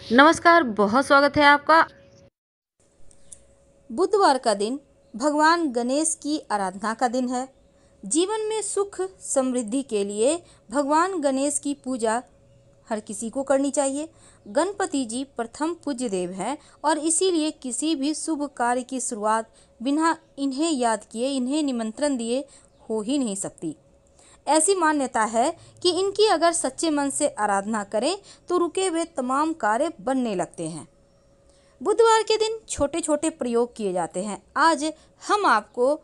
नमस्कार, बहुत स्वागत है आपका। बुधवार का दिन भगवान गणेश की आराधना का दिन है। जीवन में सुख समृद्धि के लिए भगवान गणेश की पूजा हर किसी को करनी चाहिए। गणपति जी प्रथम पूज्य देव हैं और इसीलिए किसी भी शुभ कार्य की शुरुआत बिना इन्हें याद किए, इन्हें निमंत्रण दिए हो ही नहीं सकती। ऐसी मान्यता है कि इनकी अगर सच्चे मन से आराधना करें तो रुके हुए तमाम कार्य बनने लगते हैं। बुधवार के दिन छोटे छोटे प्रयोग किए जाते हैं। आज हम आपको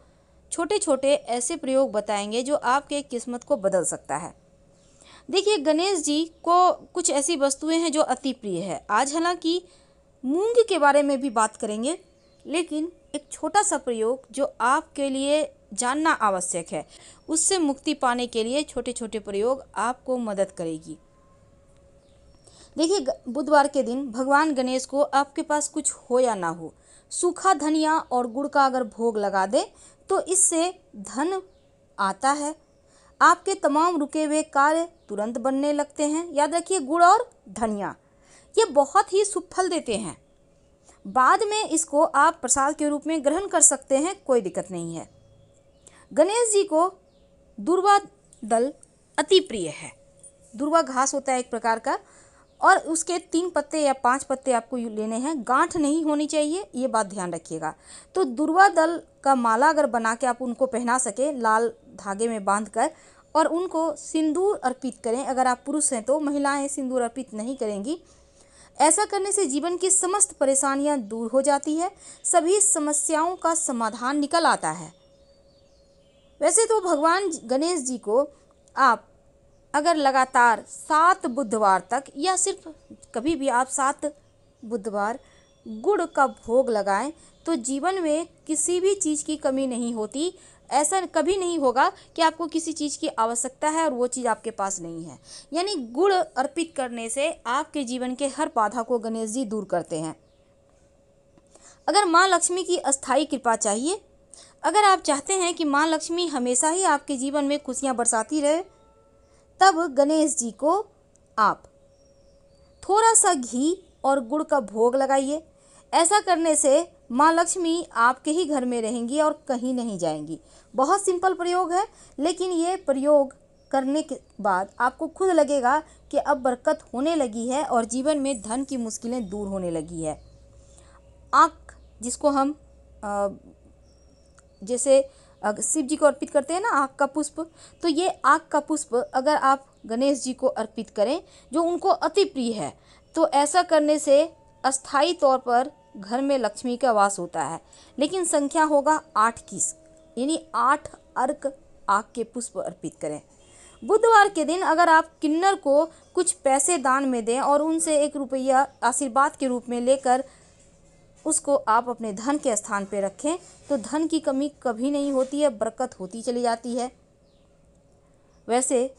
छोटे छोटे ऐसे प्रयोग बताएंगे जो आपके किस्मत को बदल सकता है। देखिए, गणेश जी को कुछ ऐसी वस्तुएं हैं जो अति प्रिय है। आज हालांकि मूंग के बारे में भी बात करेंगे, लेकिन एक छोटा सा प्रयोग जो आपके लिए जानना आवश्यक है, उससे मुक्ति पाने के लिए छोटे छोटे प्रयोग आपको मदद करेगी। देखिए, बुधवार के दिन भगवान गणेश को आपके पास कुछ हो या ना हो, सूखा धनिया और गुड़ का अगर भोग लगा दे तो इससे धन आता है। आपके तमाम रुके हुए कार्य तुरंत बनने लगते हैं। याद रखिए, गुड़ और धनिया ये बहुत ही शुभ फल देते हैं। बाद में इसको आप प्रसाद के रूप में ग्रहण कर सकते हैं, कोई दिक्कत नहीं है। गणेश जी को दूर्वा दल अति प्रिय है। दूर्वा घास होता है एक प्रकार का, और उसके 3 पत्ते या 5 पत्ते आपको लेने हैं। गांठ नहीं होनी चाहिए, ये बात ध्यान रखिएगा। तो दूर्वा दल का माला अगर बना के आप उनको पहना सके लाल धागे में बांधकर, और उनको सिंदूर अर्पित करें। अगर आप पुरुष हैं तो महिलाएं सिंदूर अर्पित नहीं करेंगी। ऐसा करने से जीवन की समस्त परेशानियां दूर हो जाती है, सभी समस्याओं का समाधान निकल आता है। वैसे तो भगवान गणेश जी को आप अगर लगातार 7 बुधवार तक, या सिर्फ कभी भी आप 7 बुधवार गुड़ का भोग लगाएं तो जीवन में किसी भी चीज़ की कमी नहीं होती। ऐसा कभी नहीं होगा कि आपको किसी चीज़ की आवश्यकता है और वो चीज़ आपके पास नहीं है। यानी गुड़ अर्पित करने से आपके जीवन के हर बाधा को गणेश जी दूर करते हैं। अगर माँ लक्ष्मी की अस्थायी कृपा चाहिए, अगर आप चाहते हैं कि माँ लक्ष्मी हमेशा ही आपके जीवन में खुशियाँ बरसाती रहे, तब गणेश जी को आप थोड़ा सा घी और गुड़ का भोग लगाइए। ऐसा करने से माँ लक्ष्मी आपके ही घर में रहेंगी और कहीं नहीं जाएंगी। बहुत सिंपल प्रयोग है, लेकिन ये प्रयोग करने के बाद आपको खुद लगेगा कि अब बरकत होने लगी है और जीवन में धन की मुश्किलें दूर होने लगी है। आँख, जिसको हम जैसे शिव जी को अर्पित करते हैं ना, आँख का पुष्प, तो ये आँख का पुष्प अगर आप गणेश जी को अर्पित करें जो उनको अति प्रिय है, तो ऐसा करने से अस्थाई तौर पर घर में लक्ष्मी का वास होता है। लेकिन संख्या होगा 8 की, यानी 8 अर्क आँख के पुष्प अर्पित करें। बुधवार के दिन अगर आप किन्नर को कुछ पैसे दान में दें और उनसे 1 रुपया आशीर्वाद के रूप में लेकर उसको आप अपने धन के स्थान पे रखें तो धन की कमी कभी नहीं होती है, बरकत होती चली जाती है। वैसे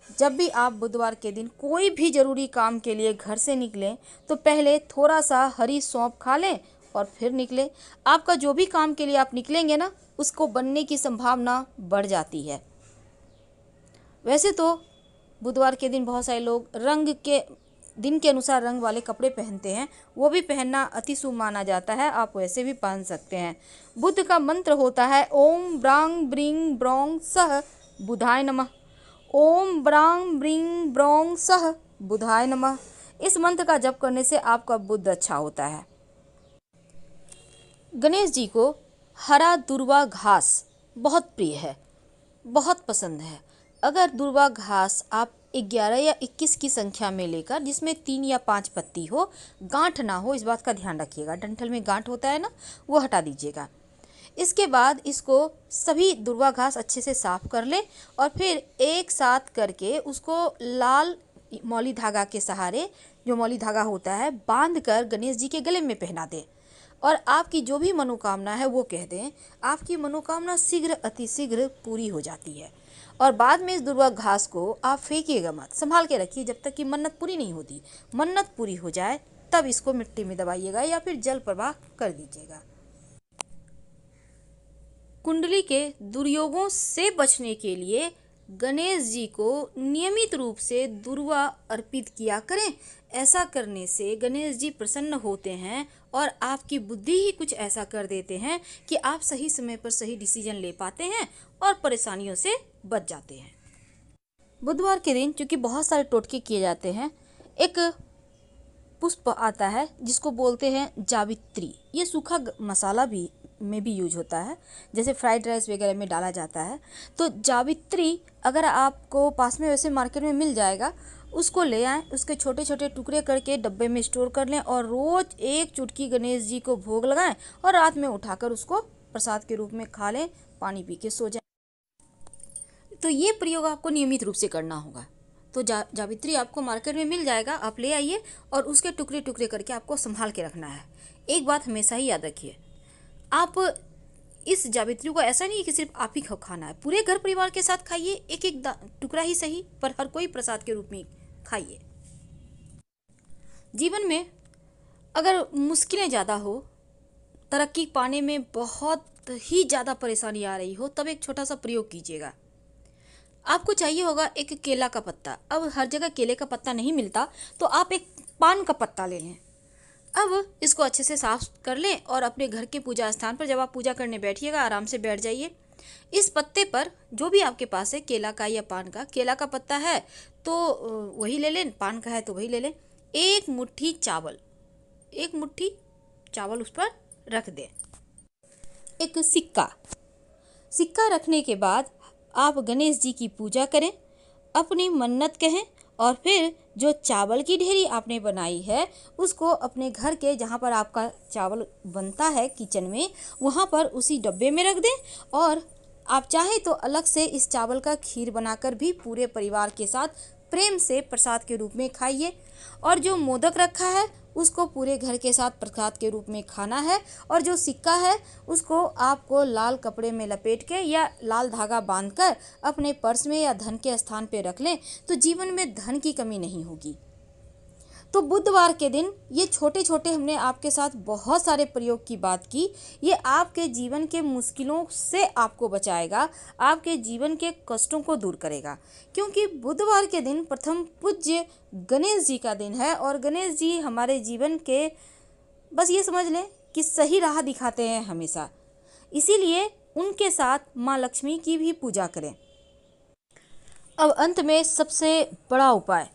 जब भी आप बुधवार के दिन कोई भी ज़रूरी काम के लिए घर से निकलें तो पहले थोड़ा सा हरी सौंफ खा लें और फिर निकलें। आपका जो भी काम के लिए आप निकलेंगे ना, उसको बनने की संभावना बढ़ जाती है। वैसे तो बुधवार के दिन बहुत सारे लोग रंग के दिन के अनुसार रंग वाले कपड़े पहनते हैं, वो भी पहनना अति शुभ माना जाता है। आप वैसे भी पहन सकते हैं। बुध का मंत्र होता है ओम ब्रांग ब्रिंग ब्रोंग सह बुधाय नमः। ओम ब्रांग ब्रिंग ब्रोंग सह बुधाय नमः। इस मंत्र का जप करने से आपका बुध अच्छा होता है। गणेश जी को हरा दूर्वा घास बहुत प्रिय है, बहुत पसंद है। अगर दूर्वा घास आप 11 या 21 की संख्या में लेकर, जिसमें 3 या 5 पत्ती हो, गांठ ना हो, इस बात का ध्यान रखिएगा। डंठल में गांठ होता है ना, वो हटा दीजिएगा। इसके बाद इसको सभी दूर्वा घास अच्छे से साफ कर लें और फिर एक साथ करके उसको लाल मौली धागा के सहारे, जो मौली धागा होता है, बांध कर गणेश जी के गले में पहना दें और आपकी जो भी मनोकामना है वो कह दें। आपकी मनोकामना शीघ्र अतिशीघ्र पूरी हो जाती है। और बाद में इस दूर्वा घास को आप फेंकिएगा मत, संभाल के रखिए जब तक कि मन्नत पूरी नहीं होती। मन्नत पूरी हो जाए तब इसको मिट्टी में दबाइएगा या फिर जल प्रवाह कर दीजिएगा। कुंडली के दुर्योगों से बचने के लिए गणेश जी को नियमित रूप से दुर्वा अर्पित किया करें। ऐसा करने से गणेश जी प्रसन्न होते हैं और आपकी बुद्धि ही कुछ ऐसा कर देते हैं कि आप सही समय पर सही डिसीजन ले पाते हैं और परेशानियों से बच जाते हैं। बुधवार के दिन चूँकि बहुत सारे टोटके किए जाते हैं, एक पुष्प आता है जिसको बोलते हैं जावित्री। ये सूखा मसाला भी में भी यूज होता है, जैसे फ्राइड राइस वगैरह में डाला जाता है। तो जावित्री अगर आपको पास में वैसे मार्केट में मिल जाएगा, उसको ले आएँ, उसके छोटे छोटे टुकड़े करके डब्बे में स्टोर कर लें और रोज़ एक चुटकी गणेश जी को भोग लगाएं और रात में उठाकर उसको प्रसाद के रूप में खा लें, पानी पी के सो जाएं। तो ये प्रयोग आपको नियमित रूप से करना होगा। तो जावित्री आपको मार्केट में मिल जाएगा, आप ले आइए और उसके टुकड़े टुकड़े करके आपको संभाल के रखना है। एक बात हमेशा ही याद रखिए, आप इस जावित्री को ऐसा नहीं कि सिर्फ आप ही खाना है, पूरे घर परिवार के साथ खाइए, एक एक टुकड़ा ही सही, पर हर कोई प्रसाद के रूप में खाइए। जीवन में अगर मुश्किलें ज़्यादा हो, तरक्की पाने में बहुत ही ज़्यादा परेशानी आ रही हो, तब एक छोटा सा प्रयोग कीजिएगा। आपको चाहिए होगा एक केला का पत्ता। अब हर जगह केले का पत्ता नहीं मिलता, तो आप एक पान का पत्ता ले लें। अब इसको अच्छे से साफ कर लें और अपने घर के पूजा स्थान पर जब आप पूजा करने बैठिएगा, आराम से बैठ जाइए। इस पत्ते पर जो भी आपके पास है, केला का या पान का, केला का पत्ता है तो वही ले लें, पान का है तो वही ले लें। एक मुट्ठी चावल उस पर रख दें। एक सिक्का रखने के बाद आप गणेश जी की पूजा करें, अपनी मन्नत कहें और फिर जो चावल की ढेरी आपने बनाई है उसको अपने घर के जहाँ पर आपका चावल बनता है किचन में, वहाँ पर उसी डब्बे में रख दें। और आप चाहें तो अलग से इस चावल का खीर बनाकर भी पूरे परिवार के साथ प्रेम से प्रसाद के रूप में खाइए। और जो मोदक रखा है उसको पूरे घर के साथ प्रसाद के रूप में खाना है। और जो सिक्का है उसको आपको लाल कपड़े में लपेट के या लाल धागा बांधकर अपने पर्स में या धन के स्थान पे रख लें, तो जीवन में धन की कमी नहीं होगी। तो बुधवार के दिन ये छोटे छोटे हमने आपके साथ बहुत सारे प्रयोग की बात की। ये आपके जीवन के मुश्किलों से आपको बचाएगा, आपके जीवन के कष्टों को दूर करेगा, क्योंकि बुधवार के दिन प्रथम पूज्य गणेश जी का दिन है। और गणेश जी हमारे जीवन के, बस ये समझ लें कि सही राह दिखाते हैं हमेशा, इसीलिए उनके साथ माँ लक्ष्मी की भी पूजा करें। अब अंत में सबसे बड़ा उपाय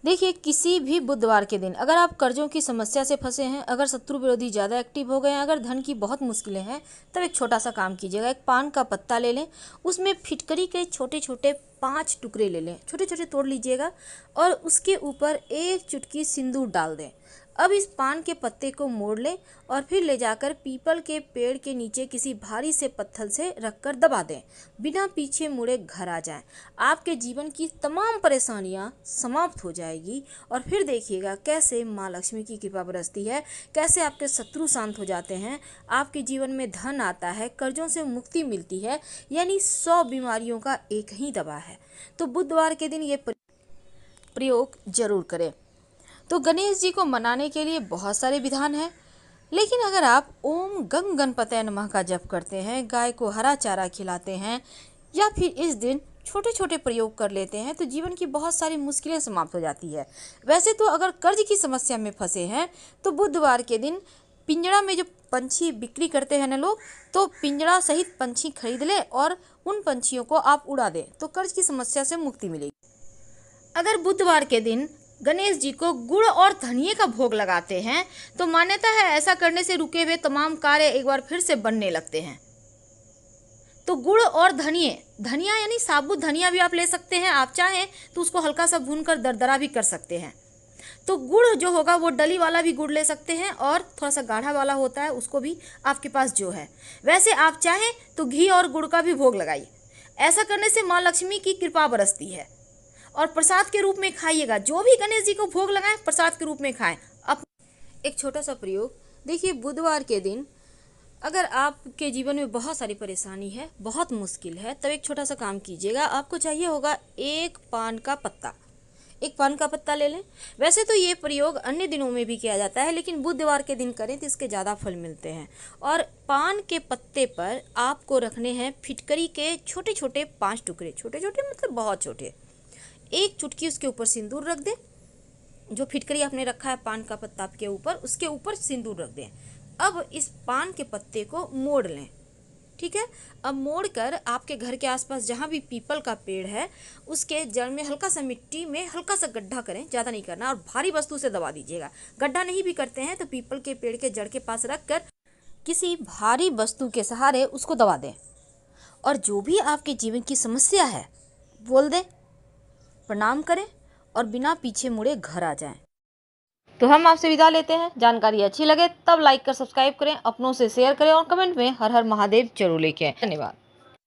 देखिए, किसी भी बुधवार के दिन अगर आप कर्जों की समस्या से फंसे हैं, अगर शत्रु विरोधी ज़्यादा एक्टिव हो गए हैं, अगर धन की बहुत मुश्किलें हैं, तब एक छोटा सा काम कीजिएगा। एक पान का पत्ता ले लें, उसमें फिटकरी के छोटे छोटे 5 टुकड़े ले लें, छोटे छोटे तोड़ लीजिएगा और उसके ऊपर एक चुटकी सिंदूर डाल दें। अब इस पान के पत्ते को मोड़ लें और फिर ले जाकर पीपल के पेड़ के नीचे किसी भारी से पत्थर से रखकर दबा दें। बिना पीछे मुड़े घर आ जाएं। आपके जीवन की तमाम परेशानियां समाप्त हो जाएगी और फिर देखिएगा कैसे माँ लक्ष्मी की कृपा बरसती है, कैसे आपके शत्रु शांत हो जाते हैं, आपके जीवन में धन आता है, कर्जों से मुक्ति मिलती है, यानी 100 बीमारियों का एक ही दवा है। तो बुधवार के दिन ये प्रयोग जरूर करें। तो गणेश जी को मनाने के लिए बहुत सारे विधान हैं, लेकिन अगर आप ओम गंग गणपतये नमः का जप करते हैं, गाय को हरा चारा खिलाते हैं या फिर इस दिन छोटे छोटे प्रयोग कर लेते हैं, तो जीवन की बहुत सारी मुश्किलें समाप्त हो जाती है। वैसे तो अगर कर्ज की समस्या में फंसे हैं तो बुधवार के दिन पिंजड़ा में जो पंछी बिक्री करते हैं ना लोग, तो पिंजड़ा सहित पंछी खरीद लें और उन पंछियों को आप उड़ा दें, तो कर्ज की समस्या से मुक्ति मिलेगी। अगर बुधवार के दिन गणेश जी को गुड़ और धनिये का भोग लगाते हैं तो मान्यता है ऐसा करने से रुके हुए तमाम कार्य एक बार फिर से बनने लगते हैं। तो गुड़ और धनिया यानी साबुत धनिया भी आप ले सकते हैं, आप चाहें तो उसको हल्का सा भूनकर दरदरा भी कर सकते हैं। तो गुड़ जो होगा वो डली वाला भी गुड़ ले सकते हैं और थोड़ा सा गाढ़ा वाला होता है उसको भी आपके पास जो है। वैसे आप चाहें तो घी और गुड़ का भी भोग लगाइए। ऐसा करने से माँ लक्ष्मी की कृपा बरसती है। और प्रसाद के रूप में खाइएगा, जो भी गणेश जी को भोग लगाएं प्रसाद के रूप में खाएं। अब एक छोटा सा प्रयोग देखिए, बुधवार के दिन अगर आपके जीवन में बहुत सारी परेशानी है, बहुत मुश्किल है, तब एक छोटा सा काम कीजिएगा। आपको चाहिए होगा एक पान का पत्ता, एक पान का पत्ता ले लें। वैसे तो ये प्रयोग अन्य दिनों में भी किया जाता है, लेकिन बुधवार के दिन करें तो इसके ज़्यादा फल मिलते हैं। और पान के पत्ते पर आपको रखने हैं फिटकरी के छोटे छोटे 5 टुकड़े, छोटे छोटे मतलब बहुत छोटे। एक चुटकी उसके ऊपर सिंदूर रख दें। जो फिटकरी आपने रखा है पान का पत्ता के ऊपर, उसके ऊपर सिंदूर रख दें। अब इस पान के पत्ते को मोड़ लें, ठीक है। अब मोड़ कर आपके घर के आसपास जहाँ भी पीपल का पेड़ है उसके जड़ में हल्का सा मिट्टी में हल्का सा गड्ढा करें, ज़्यादा नहीं करना, और भारी वस्तु से दबा दीजिएगा। गड्ढा नहीं भी करते हैं तो पीपल के पेड़ के जड़ के पास रख कर किसी भारी वस्तु के सहारे उसको दबा दें, और जो भी आपके जीवन की समस्या है बोल दें, प्रणाम करें और बिना पीछे मुड़े घर आ जाएं। तो हम आपसे विदा लेते हैं। जानकारी अच्छी लगे तब लाइक कर सब्सक्राइब करें, अपनों से शेयर करें और कमेंट में हर हर महादेव जरूर लिखें। धन्यवाद।